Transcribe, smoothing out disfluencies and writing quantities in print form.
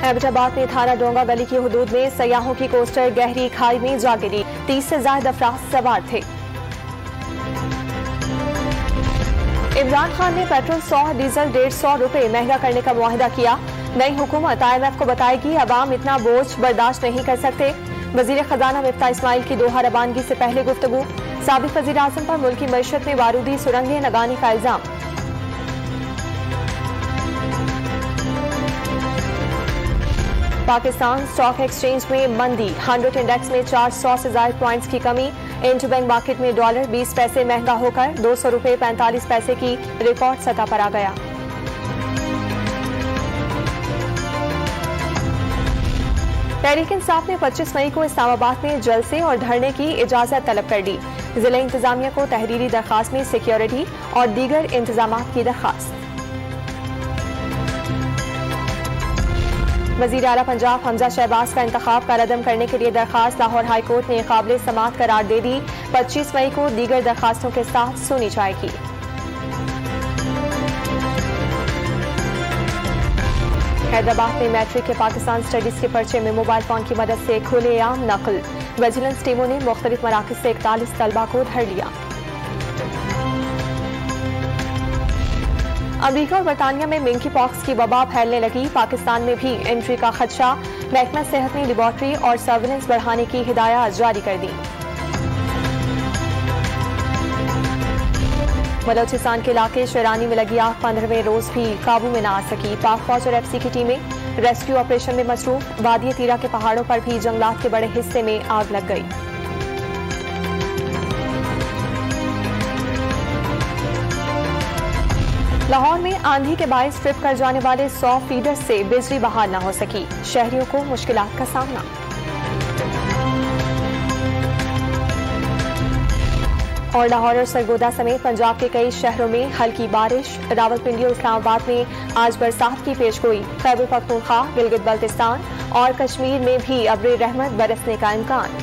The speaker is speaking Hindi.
एबटाबाद में थाना डोंगा गली की हुदूद में सयाहों की कोस्टर गहरी खाई में जा गिरी। 30 से ज्यादा अफराद सवार थे। इमरान खान ने पेट्रोल 100, डीजल 150 रुपए महंगा करने का मुआहिदा किया। नई हुकूमत IMF को बताएगी अवाम इतना बोझ बर्दाश्त नहीं कर सकते। वजीर खजाना मिफ्ता इस्माइल की दोहा रवानगी से पहले गुफ्तगू। साबिक वजीर आजम पर मुल्की मईशत में बारूदी सुरंगें लगाने का इल्जाम। पाकिस्तान स्टॉक एक्सचेंज में मंदी। 100 इंडेक्स में 400 से ज्यादा पॉइंट्स की कमी। इंटरबैंक मार्केट में डॉलर 20 पैसे महंगा होकर 200 रुपए 45 पैसे की रिकॉर्ड सतह पर आ गया। तहरीक इंसाफ ने 25 मई को इस्लामाबाद में जलसे और धरने की इजाजत तलब कर दी। जिला इंतजामिया को तहरीरी दरखास्त में सिक्योरिटी और दीगर इंतजामात की दरखास्त। वजीर आला पंजाब हमजा शहबाज का इंतखाब का रद्द करने के लिए दरखास्त लाहौर हाई कोर्ट ने काबिल समाअत करार दे दी। 25 मई को दीगर दरखास्तों के साथ सुनी जाएगी। हैदराबाद में मैट्रिक के पाकिस्तान स्टडीज के पर्चे में मोबाइल फोन की मदद से खुलेआम नकल। विजिलेंस टीमों ने मुख्तलिफ मराकज से 41 तलबा को धर लिया। अमेरिका और बरतानिया में मिंकी पॉक्स की वबा फैलने लगी। पाकिस्तान में भी एंट्री का खदशा। महकमा सेहत ने लेबॉर्ट्री और सर्विलेंस बढ़ाने की हिदायत जारी कर दी। बलोचिस्तान के इलाके शेरानी में लगी आग 15वें रोज भी काबू में न आ सकी। पाक फौज और FC की टीमें रेस्क्यू ऑपरेशन में मसरूफ। वादी तीरा के पहाड़ों पर भी जंगलात के बड़े हिस्से में आग लग गई। लाहौर में आंधी के बायस ट्रिप कर जाने वाले 100 फीडर्स से बिजली बहाल न हो सकी। शहरियों को मुश्किलात का सामना। और लाहौर और सरगोदा समेत पंजाब के कई शहरों में हल्की बारिश। रावलपिंडी और इस्लामाबाद में आज बरसात की पेशगोई। खैबर पख्तूनख्वा, गिलगित बल्तिस्तान और कश्मीर में भी अब्र रहमत बरसने का इम्कान।